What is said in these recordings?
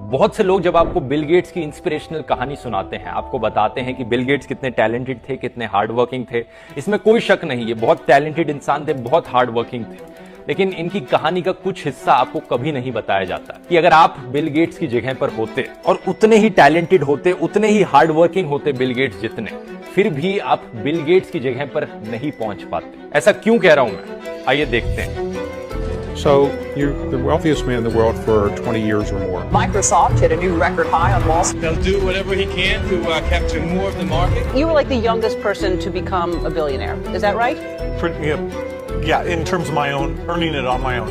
बहुत से लोग जब आपको बिल गेट्स की इंस्पिरेशनल कहानी सुनाते हैं, आपको बताते हैं कि बिल गेट्स कितने टैलेंटेड थे, कितने हार्ड वर्किंग थे। इसमें कोई शक नहीं, ये बहुत टैलेंटेड इंसान थे, बहुत हार्ड वर्किंग थे। लेकिन इनकी कहानी का कुछ हिस्सा आपको कभी नहीं बताया जाता कि अगर आप बिल गेट्स की जगह पर होते और उतने ही टैलेंटेड होते, उतने ही हार्ड वर्किंग होते बिल गेट्स जितने, फिर भी आप बिल गेट्स की जगह पर नहीं पहुंच पाते। ऐसा क्यों कह रहा हूं मैं, आइए देखते हैं। So you're the wealthiest man in the world for 20 years or more. Microsoft hit a new record high on Wall Street. They'll do whatever he can to capture more of the market. You were like the youngest person to become a billionaire. Is that right? Yeah, in terms of my own, earning it on my own.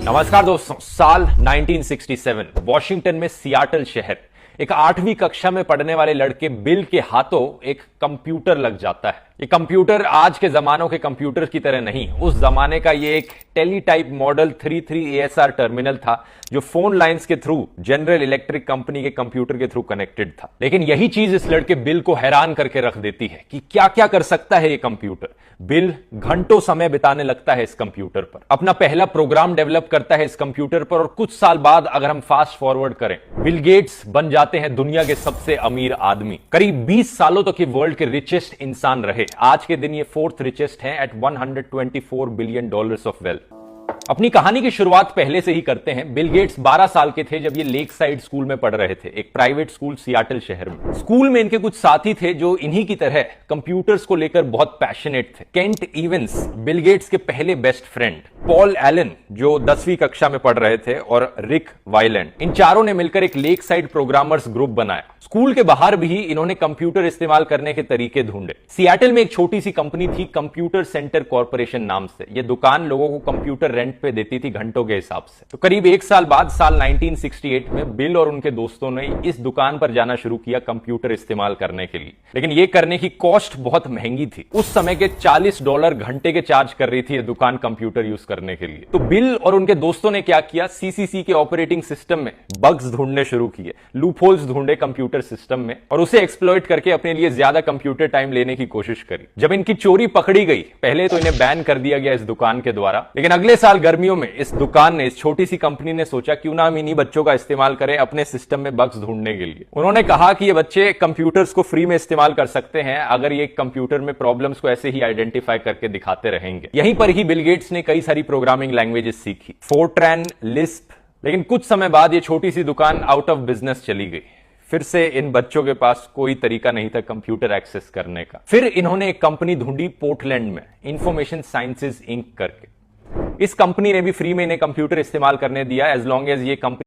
नमस्कार दोस्तों, साल 1967 Washington में Seattle शहर, एक 8वीं कक्षा में पढ़ने वाले लड़के बिल के हाथों एक कंप्यूटर लग जाता है। ये कंप्यूटर आज के जमानों के कंप्यूटर की तरह नहीं, उस जमाने का ये एक टेलीटाइप मॉडल 33 ASR टर्मिनल था जो फोन लाइंस के थ्रू जनरल इलेक्ट्रिक कंपनी के कंप्यूटर के थ्रू कनेक्टेड था। लेकिन यही चीज इस लड़के बिल को हैरान करके रख देती है कि क्या क्या कर सकता है ये कंप्यूटर। बिल घंटों समय बिताने लगता है इस कंप्यूटर पर, अपना पहला प्रोग्राम डेवलप करता है इस कंप्यूटर पर, और कुछ साल बाद अगर हम फास्ट फॉरवर्ड करें, बिल गेट्स बन जाते हैं दुनिया के सबसे अमीर आदमी। करीब 20 सालों तक ये वर्ल्ड के रिचेस्ट इंसान रहे। आज के दिन ये 4th रिचेस्ट हैं एट $124 बिलियन ऑफ वेल्थ। अपनी कहानी की शुरुआत पहले से ही करते हैं। बिल गेट्स 12 साल के थे जब ये लेक साइड स्कूल में पढ़ रहे थे, एक प्राइवेट स्कूल सियाटल शहर में। स्कूल में इनके कुछ साथी थे जो इन्हीं की तरह कंप्यूटर्स को लेकर बहुत पैशनेट थे। केंट इवेंस, बिल गेट्स के पहले बेस्ट फ्रेंड, पॉल एलन जो 10वीं कक्षा में पढ़ रहे थे, और रिक वायलैंड, इन चारों ने मिलकर एक लेक साइड प्रोग्रामर्स ग्रुप बनाया। स्कूल के बाहर भी इन्होंने कंप्यूटर इस्तेमाल करने के तरीके ढूंढे। सियाटल में एक छोटी सी कंपनी थी कंप्यूटर सेंटर कॉर्पोरेशन नाम से। यह दुकान लोगों को कंप्यूटर रेंट पे देती थी घंटों के हिसाब से। तो करीब 1 साल बाद, साल 1968 में, बिल और उनके दोस्तों ने इस दुकान पर जाना शुरू किया कंप्यूटर इस्तेमाल करने के लिए। लेकिन यह करने की कॉस्ट बहुत महंगी थी। उस समय के $40 घंटे के चार्ज कर रही थी यह दुकान कंप्यूटर यूज करने के लिए। तो बिल और उनके दोस्तों ने क्या किया, सीसीसी के ऑपरेटिंग सिस्टम में बग्स ढूंढने शुरू किए, लूपहोल्स ढूंढे कंप्यूटर सिस्टम में, और उसे एक्सप्लॉइट करके अपने लिए ज्यादा कंप्यूटर टाइम लेने की कोशिश करी। जब इनकी चोरी पकड़ी गई, पहले तो इन्हें बैन कर दिया गया इस दुकान के द्वारा, लेकिन अगले साल गर्मियों में इस दुकान ने, इस छोटी सी कंपनी ने सोचा क्यों ना हम इन्हीं बच्चों का इस्तेमाल करें अपने सिस्टम में बग्स ढूंढने के लिए। उन्होंने कहा कि ये बच्चे कंप्यूटर्स को फ्री में इस्तेमाल कर सकते हैं अगर ये कंप्यूटर में प्रॉब्लम्स को ऐसे ही आइडेंटिफाई करके दिखाते रहेंगे। यहीं पर ही बिल गेट्स ने कई सारी प्रोग्रामिंग लैंग्वेजेस सीखी, फोर्ट्रैन, लिस्प। लेकिन कुछ समय बाद ये छोटी सी दुकान आउट ऑफ बिजनेस चली गई। फिर से इन बच्चों के पास कोई तरीका नहीं था कंप्यूटर एक्सेस करने का। फिर इन्होंने एक कंपनी ढूंढी पोर्टलैंड में, इंफॉर्मेशन साइंसेज इंक करके। इस कंपनी ने भी फ्री में इन्हें कंप्यूटर इस्तेमाल करने दिया, एज लॉन्ग एज ये कंपनी